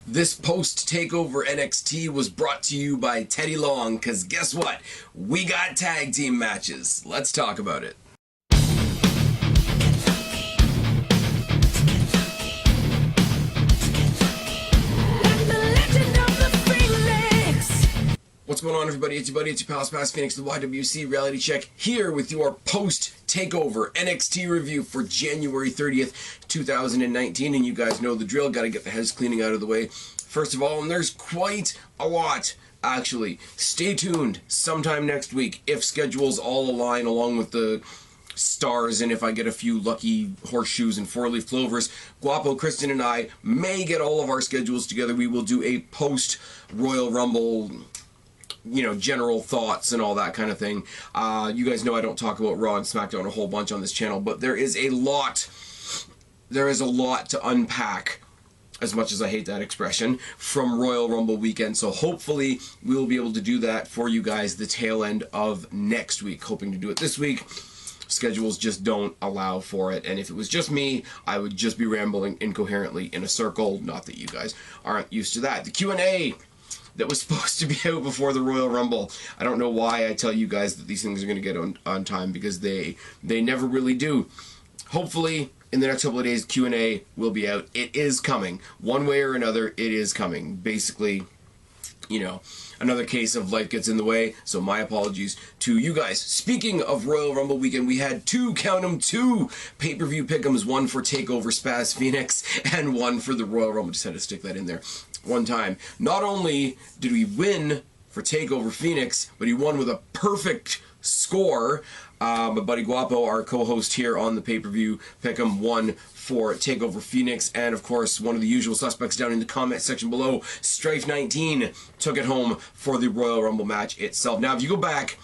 This post-takeover NXT was brought to you by Teddy Long, because guess what? We got tag team matches. Let's talk about it. What's going on, everybody? It's your buddy, it's your pal Spaz Phoenix, the YWC Reality Check, here with your post-takeover NXT review for January 30th, 2019. And you guys know the drill, gotta get the house cleaning out of the way. First of all, and there's quite a lot, actually. Stay tuned sometime next week, if schedules all align along with the stars, and if I get a few lucky horseshoes and four-leaf clovers, Guapo, Kristen, and I may get all of our schedules together. We will do a post-Royal Rumble, you know, general thoughts and all that kind of thing. You guys know I don't talk about Raw and SmackDown a whole bunch on this channel, but there is a lot to unpack, as much as I hate that expression, from Royal Rumble weekend. So hopefully we will be able to do that for you guys the tail end of next week. Hoping to do it this week. Schedules just don't allow for it, and if it was just me, I would just be rambling incoherently in a circle. Not that you guys aren't used to that. The Q&A that was supposed to be out before the Royal Rumble. I don't know why I tell you guys that these things are going to get on time, because they never really do. Hopefully, in the next couple of days, Q&A will be out. It is coming. One way or another, it is coming. Basically, you know, another case of life gets in the way, so my apologies to you guys. Speaking of Royal Rumble weekend, we had two pay-per-view pick-ems, one for TakeOver Spaz Phoenix, and one for the Royal Rumble. Just had to stick that in there one time. Not only did we win for TakeOver Phoenix, but he won with a perfect score. My buddy Guapo, our co-host here on the pay-per-view pick'em, won for TakeOver Phoenix, and of course one of the usual suspects down in the comment section below, strifenineteen, took it home for the Royal Rumble match itself. Now if you go back,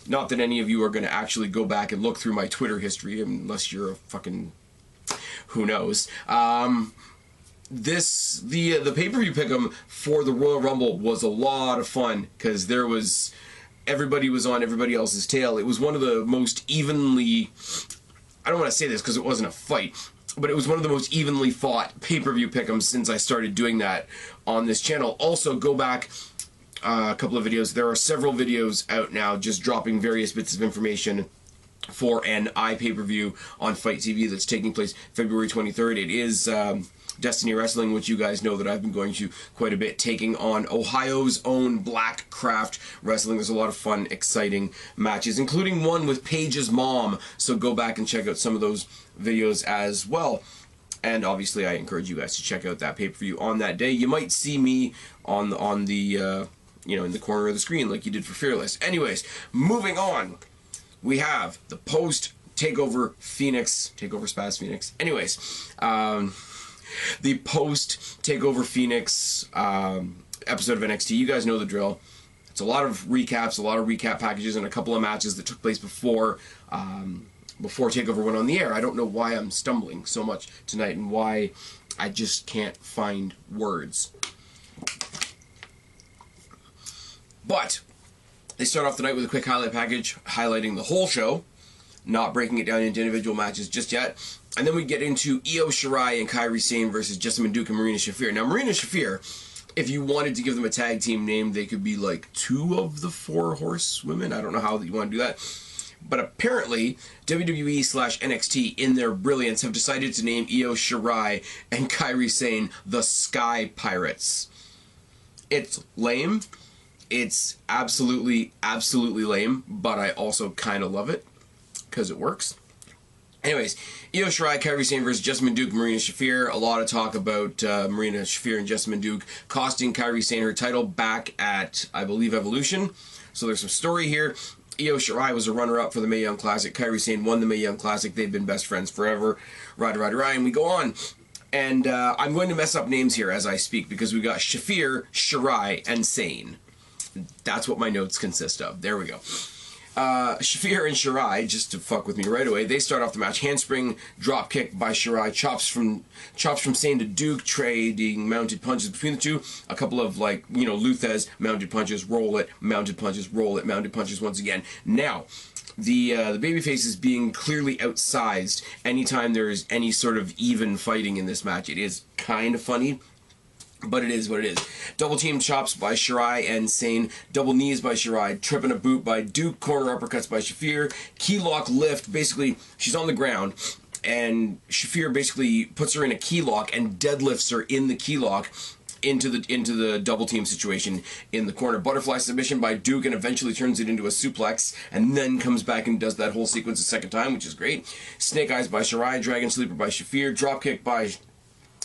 not that any of you are going to actually go back and look through my Twitter history, unless you're a fucking who knows, the pay-per-view pick'em for the Royal Rumble was a lot of fun, because everybody was on everybody else's tail. It was one of the most evenly, I don't want to say this because it wasn't a fight, but it was one of the most evenly fought pay-per-view pick'ems since I started doing that on this channel. Also, go back a couple of videos. There are several videos out now just dropping various bits of information for an iPay-per-view on Fight TV that's taking place February 23rd. It is Destiny Wrestling, which you guys know that I've been going to quite a bit, taking on Ohio's own Blackcraft Wrestling. There's a lot of fun, exciting matches, including one with Paige's mom, so go back and check out some of those videos as well. And obviously I encourage you guys to check out that pay-per-view on that day. You might see me on the you know, in the corner of the screen like you did for Fearless. Anyways, moving on, we have the post-takeover Phoenix, takeover Spaz Phoenix. Anyways, the post-takeover Phoenix episode of NXT. You guys know the drill. It's a lot of recaps, a lot of recap packages, and a couple of matches that took place before TakeOver went on the air. I don't know why I'm stumbling so much tonight and why I just can't find words. But they start off the night with a quick highlight package highlighting the whole show, not breaking it down into individual matches just yet. And then we get into Io Shirai and Kairi Sane versus Jessamyn Duke and Marina Shafir. Now, Marina Shafir, if you wanted to give them a tag team name, they could be like two of the four horsewomen. I don't know how you want to do that. But apparently, WWE/NXT, in their brilliance, have decided to name Io Shirai and Kairi Sane the Sky Pirates. It's lame. It's absolutely lame, but I also kind of love it, because it works. Anyways, Io Shirai, Kairi Sane versus Jessamyn Duke, Marina Shafir. A lot of talk about Marina Shafir and Jessamyn Duke costing Kairi Sane her title back at, I believe, Evolution. So there's some story here. Io Shirai was a runner-up for the Mae Young Classic. Kairi Sane won the Mae Young Classic. They've been best friends forever. Ride, and we go on. And I'm going to mess up names here as I speak, because we got Shafir, Shirai, and Sane. That's what my notes consist of. There we go. Shafir and Shirai, just to fuck with me right away, they start off the match. Handspring drop kick by Shirai, chops from Sane to Duke, trading mounted punches between the two. A couple of, like, you know, Luthez, mounted punches, roll it, mounted punches, roll it, mounted punches once again. Now, the babyface is being clearly outsized anytime there's any sort of even fighting in this match. It is kind of funny. But it is what it is. Double team chops by Shirai and Sane. Double knees by Shirai. Trip and a boot by Duke. Corner uppercuts by Shafir. Key lock lift. Basically, she's on the ground, and Shafir basically puts her in a key lock and deadlifts her in the key lock into the double team situation in the corner. Butterfly submission by Duke, and eventually turns it into a suplex, and then comes back and does that whole sequence a second time, which is great. Snake eyes by Shirai. Dragon sleeper by Shafir. Dropkick by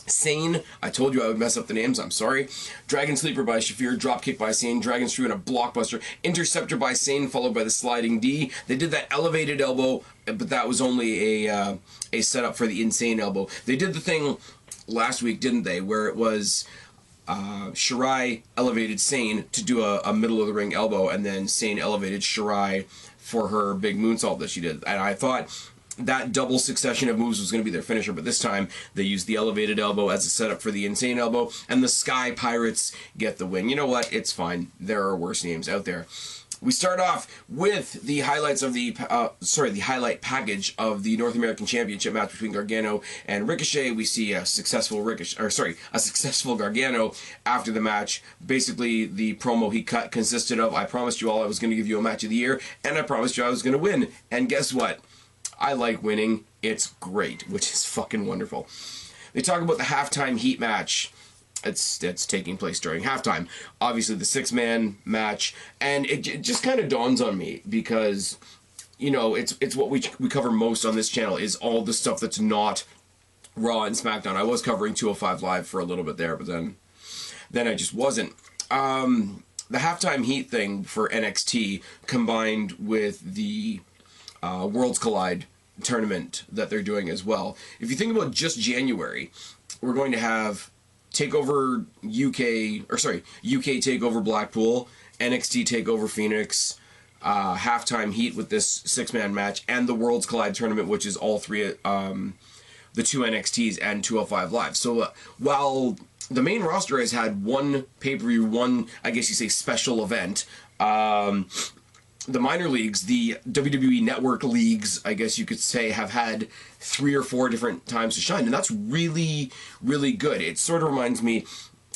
Sane. I told you I would mess up the names, I'm sorry. Dragon Sleeper by Shafir, Dropkick by Sane, Dragon Screw and a Blockbuster, Interceptor by Sane, followed by the Sliding D. They did that elevated elbow, but that was only a setup for the Insane elbow. They did the thing last week, didn't they, where it was Shirai elevated Sane to do a middle of the ring elbow, and then Sane elevated Shirai for her big moonsault that she did. And I thought that double succession of moves was going to be their finisher, but this time they used the elevated elbow as a setup for the Insane elbow, and the Sky Pirates get the win. You know what? It's fine. There are worse names out there. We start off with the highlights of the highlight package of the North American Championship match between Gargano and Ricochet. We see a successful Gargano after the match. Basically, the promo he cut consisted of, I promised you all I was going to give you a match of the year, and I promised you I was going to win. And guess what? I like winning. It's great, which is fucking wonderful. They talk about the halftime heat match. It's taking place during halftime. Obviously, the six-man match, and it just kind of dawns on me because, you know, it's what we cover most on this channel is all the stuff that's not Raw and SmackDown. I was covering 205 Live for a little bit there, but then I just wasn't. The halftime heat thing for NXT combined with the Worlds Collide tournament that they're doing as well. If you think about just January, we're going to have TakeOver UK TakeOver Blackpool, NXT TakeOver Phoenix, halftime heat with this six-man match, and the Worlds Collide tournament, which is all three, the two NXTs and 205 Live. So while the main roster has had one pay-per-view, one, I guess you say, special event, the minor leagues, the WWE Network leagues, I guess you could say, have had 3 or 4 different times to shine, and that's really, really good. It sort of reminds me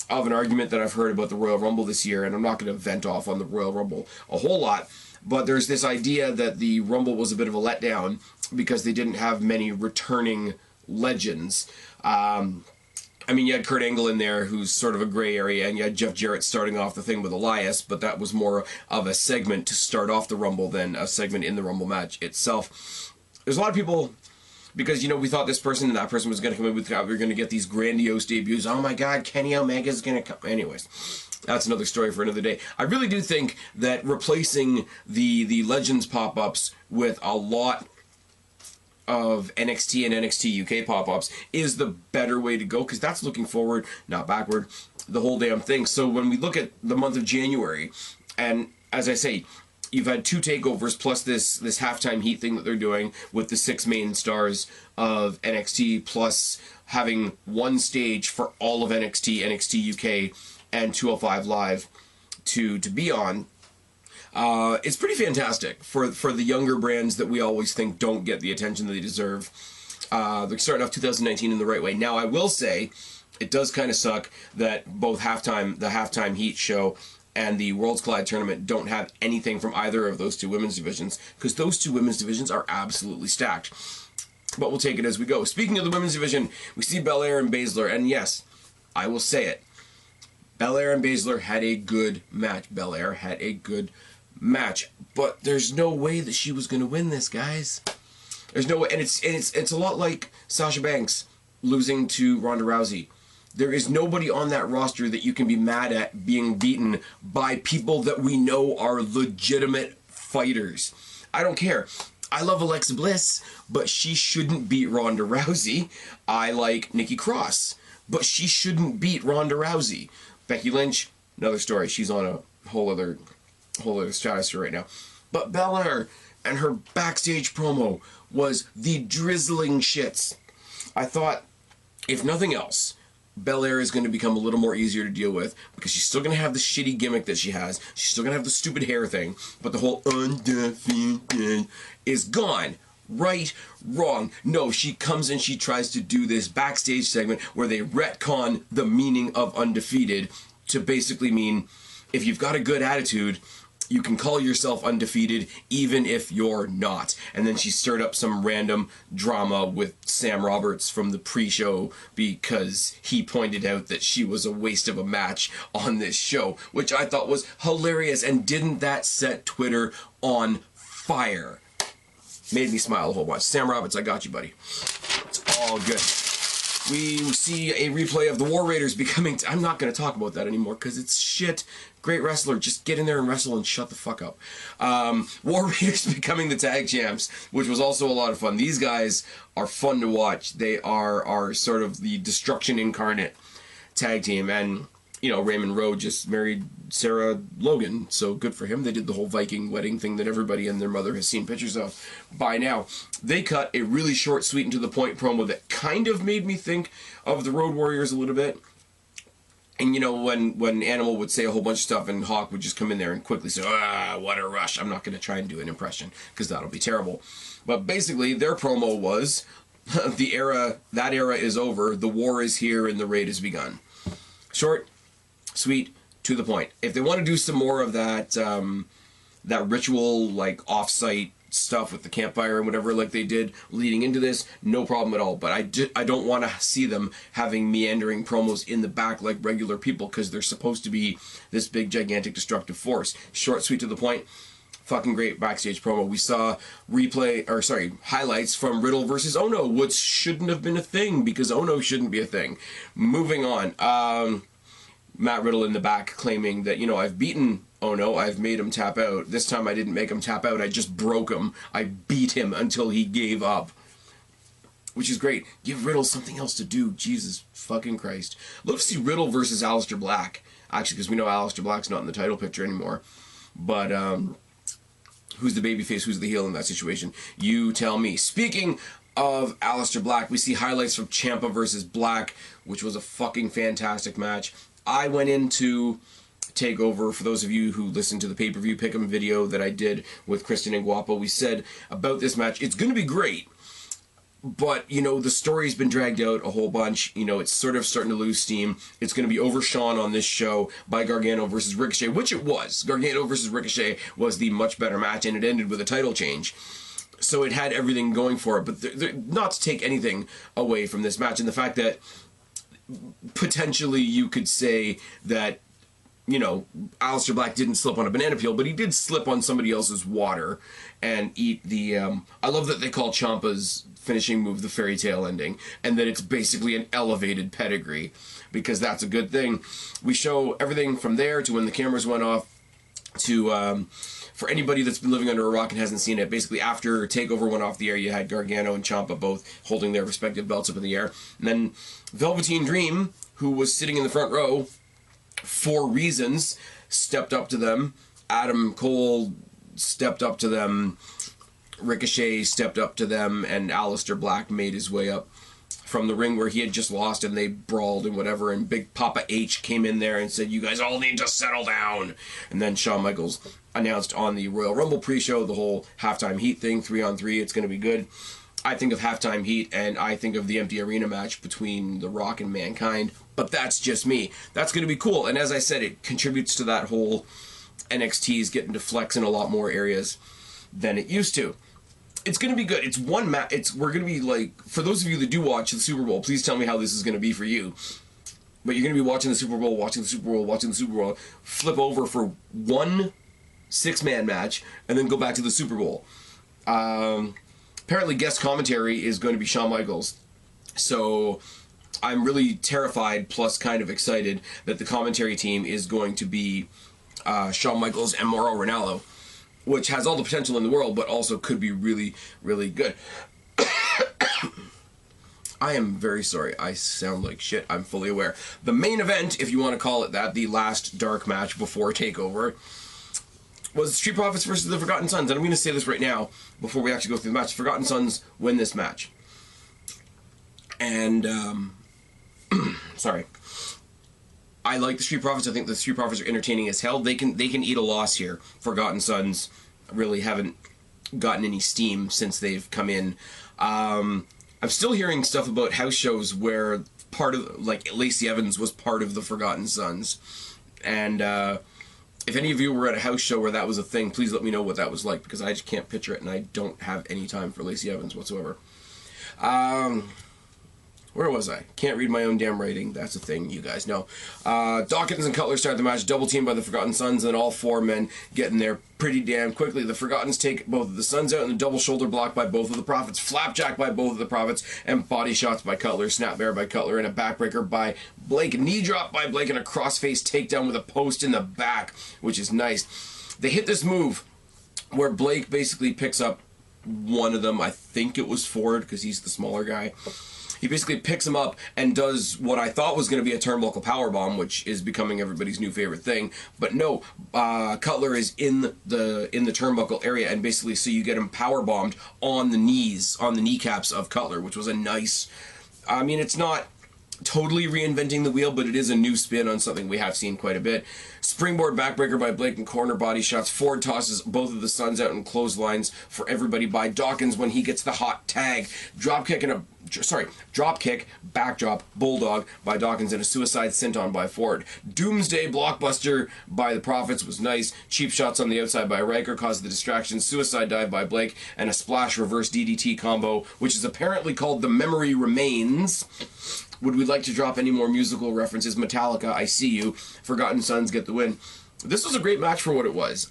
of an argument that I've heard about the Royal Rumble this year, and I'm not going to vent off on the Royal Rumble a whole lot, but there's this idea that the Rumble was a bit of a letdown because they didn't have many returning legends. I mean, you had Kurt Angle in there, who's sort of a gray area, and you had Jeff Jarrett starting off the thing with Elias, but that was more of a segment to start off the Rumble than a segment in the Rumble match itself. There's a lot of people, because, you know, we thought this person and that person was going to come in with, we were going to get these grandiose debuts. Oh my God, Kenny Omega's going to come. Anyways, that's another story for another day. I really do think that replacing the Legends pop-ups with a lot of NXT and NXT UK pop-ups is the better way to go, because that's looking forward, not backward, the whole damn thing. So when we look at the month of January, and as I say, you've had 2 takeovers plus this halftime heat thing that they're doing with the 6 main stars of NXT, plus having one stage for all of NXT, NXT UK, and 205 Live to be on. It's pretty fantastic for the younger brands that we always think don't get the attention that they deserve. They're starting off 2019 in the right way. Now, I will say, it does kind of suck that both the halftime heat show and the Worlds Collide tournament don't have anything from either of those 2 women's divisions, because those 2 women's divisions are absolutely stacked. But we'll take it as we go. Speaking of the women's division, we see Bel Air and Baszler, and yes, I will say it. Bel Air and Baszler had a good match. Bel Air had a good match, but there's no way that she was going to win this, guys. There's no way, and it's a lot like Sasha Banks losing to Ronda Rousey. There is nobody on that roster that you can be mad at being beaten by people that we know are legitimate fighters. I don't care. I love Alexa Bliss, but she shouldn't beat Ronda Rousey. I like Nikki Cross, but she shouldn't beat Ronda Rousey. Becky Lynch, another story. She's on a whole other stratosphere right now. But Bel Air and her backstage promo was the drizzling shits. I thought, if nothing else, Bel Air is going to become a little more easier to deal with, because she's still going to have the shitty gimmick that she has. She's still going to have the stupid hair thing, but the whole undefeated is gone. Right, wrong. No, she comes and she tries to do this backstage segment where they retcon the meaning of undefeated to basically mean if you've got a good attitude, you can call yourself undefeated even if you're not. And then she stirred up some random drama with Sam Roberts from the pre-show because he pointed out that she was a waste of a match on this show, which I thought was hilarious. And didn't that set Twitter on fire? Made me smile a whole bunch. Sam Roberts, I got you, buddy. It's all good. We see a replay of the War Raiders becoming... I'm not going to talk about that anymore because it's shit. Great wrestler. Just get in there and wrestle and shut the fuck up. War Raiders becoming the tag champs, which was also a lot of fun. These guys are fun to watch. They are sort of the destruction incarnate tag team. And, you know, Raymond Rowe just married Sara Logan, so good for him. They did the whole Viking wedding thing that everybody and their mother has seen pictures of by now. They cut a really short, sweet, and to the point promo that kind of made me think of the Road Warriors a little bit. And, you know, when Animal would say a whole bunch of stuff and Hawk would just come in there and quickly say, what a rush. I'm not going to try and do an impression because that'll be terrible. But basically, their promo was, that era is over, the war is here, and the raid has begun. Short, sweet, to the point. If they want to do some more of that that ritual, like, off-site stuff with the campfire and whatever like they did leading into this, no problem at all. But I don't want to see them having meandering promos in the back like regular people because they're supposed to be this big, gigantic, destructive force. Short, sweet, to the point. Fucking great backstage promo. We saw highlights from Riddle versus Ono, which shouldn't have been a thing because Ono shouldn't be a thing. Moving on. Matt Riddle in the back claiming that, you know, I've beaten Ono, I've made him tap out. This time I didn't make him tap out, I just broke him. I beat him until he gave up. Which is great. Give Riddle something else to do. Jesus fucking Christ. Love to see Riddle versus Aleister Black. Actually, because we know Aleister Black's not in the title picture anymore. But, who's the babyface, who's the heel in that situation? You tell me. Speaking of Aleister Black, we see highlights from Ciampa versus Black, which was a fucking fantastic match. I went into TakeOver, for those of you who listened to the pay-per-view Pick 'em video that I did with Kristen and Guapo, we said about this match, it's going to be great, but, you know, the story's been dragged out a whole bunch. You know, it's sort of starting to lose steam. It's going to be overshone on this show by Gargano versus Ricochet, which it was. Gargano versus Ricochet was the much better match, and it ended with a title change. So it had everything going for it, but not to take anything away from this match, and the fact that potentially you could say that, you know, Aleister Black didn't slip on a banana peel, but he did slip on somebody else's water and eat the, I love that they call Ciampa's finishing move the fairy tale ending, and that it's basically an elevated pedigree, because that's a good thing. We show everything from there to when the cameras went off to, for anybody that's been living under a rock and hasn't seen it, basically after TakeOver went off the air, you had Gargano and Ciampa both holding their respective belts up in the air. And then Velveteen Dream, who was sitting in the front row for reasons, stepped up to them. Adam Cole stepped up to them. Ricochet stepped up to them. And Aleister Black made his way up from the ring where he had just lost, and they brawled and whatever, and Big Papa H came in there and said, you guys all need to settle down. And then Shawn Michaels announced on the Royal Rumble pre-show the whole halftime heat thing, 3-on-3, it's going to be good. I think of halftime heat, and I think of the empty arena match between The Rock and Mankind, but that's just me. That's going to be cool, and as I said, it contributes to that whole NXT's getting to flex in a lot more areas than it used to. It's going to be good. It's one match. We're going to be like, for those of you that do watch the Super Bowl, please tell me how this is going to be for you. But you're going to be watching the Super Bowl, watching the Super Bowl, watching the Super Bowl, flip over for one 6-man match, and then go back to the Super Bowl. Apparently guest commentary is going to be Shawn Michaels. So I'm really terrified, plus kind of excited, that the commentary team is going to be Shawn Michaels and Mauro Ranallo, which has all the potential in the world, but also could be really, really good. I am very sorry. I sound like shit. I'm fully aware. The main event, if you want to call it that, the last dark match before TakeOver, was Street Profits versus the Forgotten Sons. And I'm going to say this right now, before we actually go through the match. The Forgotten Sons win this match. And, sorry. I like the Street Profits. I think the Street Profits are entertaining as hell. They can eat a loss here. Forgotten Sons really haven't gotten any steam since they've come in. I'm still hearing stuff about house shows where part of, like, Lacey Evans was part of the Forgotten Sons. And if any of you were at a house show where that was a thing, please let me know what that was like, because I just can't picture it, and I don't have any time for Lacey Evans whatsoever. Where was I? Can't read my own damn writing. That's a thing, you guys know. Dawkins and Cutler start the match, double teamed by the Forgotten Sons, and all four men get in there pretty damn quickly. The Forgottens take both of the Sons out, and the double shoulder block by both of the Prophets, flapjack by both of the Prophets, and body shots by Cutler, snap bear by Cutler, and a backbreaker by Blake, knee drop by Blake, and a crossface takedown with a post in the back, which is nice. They hit this move where Blake basically picks up one of them. I think it was Ford, because he's the smaller guy. He basically picks him up and does what I thought was going to be a turnbuckle powerbomb, which is becoming everybody's new favorite thing. But no, Cutler is in the turnbuckle area, and basically so you get him powerbombed on the knees, on the kneecaps of Cutler, which was a nice. I mean, it's not totally reinventing the wheel, but it is a new spin on something we have seen quite a bit. Springboard backbreaker by Blake and corner body shots. Ford tosses both of the Sons out in clotheslines for everybody by Dawkins when he gets the hot tag. Dropkick, backdrop, bulldog by Dawkins, and a suicide senton by Ford. Doomsday blockbuster by the Prophets was nice. Cheap shots on the outside by Riker caused the distraction. Suicide dive by Blake, and a splash reverse DDT combo, which is apparently called The Memory Remains. Would we like to drop any more musical references? Metallica, I See You. Forgotten Sons get the win. This was a great match for what it was.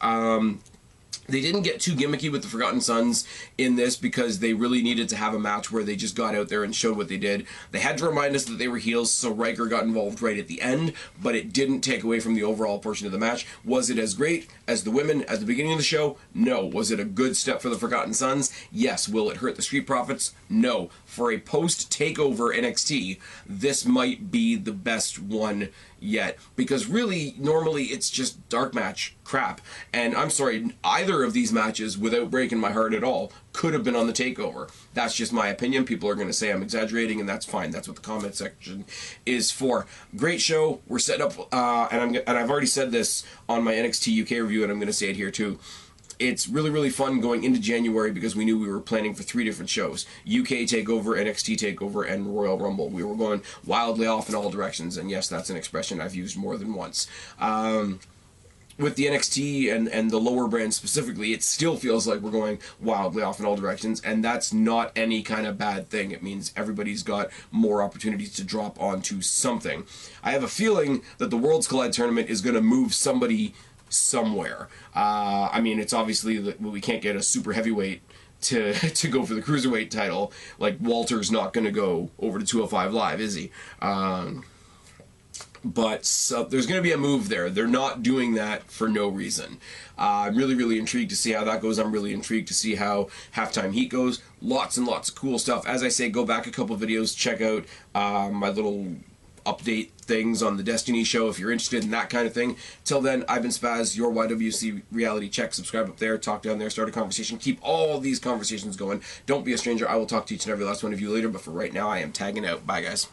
They didn't get too gimmicky with the Forgotten Sons in this because they really needed to have a match where they just got out there and showed what they did. They had to remind us that they were heels, so Riker got involved right at the end, but it didn't take away from the overall portion of the match. Was it as great as the women at the beginning of the show? No. Was it a good step for the Forgotten Sons? Yes. Will it hurt the Street Profits? No. For a post-takeover NXT, this might be the best one yet, because really normally it's just dark match crap, and I'm sorry, either of these matches, without breaking my heart at all, could have been on the takeover. That's just my opinion. People are going to say I'm exaggerating, and that's fine. That's what the comment section is for. Great show. We're set up, and I've already said this on my NXT UK review, and I'm going to say it here too. It's really, really fun going into January because we knew we were planning for 3 different shows. UK TakeOver, NXT TakeOver, and Royal Rumble. We were going wildly off in all directions, and yes, that's an expression I've used more than once. With the NXT and the lower brand specifically, it still feels like we're going wildly off in all directions, and that's not any kind of bad thing. It means everybody's got more opportunities to drop onto something. I have a feeling that the Worlds Collide tournament is going to move somebody somewhere. I mean, it's obviously that we can't get a super heavyweight to go for the cruiserweight title. Like, Walter's not going to go over to 205 Live, is he? But there's going to be a move there. They're not doing that for no reason. I'm really, really intrigued to see how that goes. I'm really intrigued to see how Halftime Heat goes. Lots and lots of cool stuff. As I say, go back a couple videos, check out my little update things on the Destiny show if you're interested in that kind of thing. Till then, I've been Spaz, your YWC reality check. Subscribe up there, talk down there, start a conversation. Keep all these conversations going. Don't be a stranger. I will talk to each and every last one of you later, but for right now, I am tagging out. Bye, guys.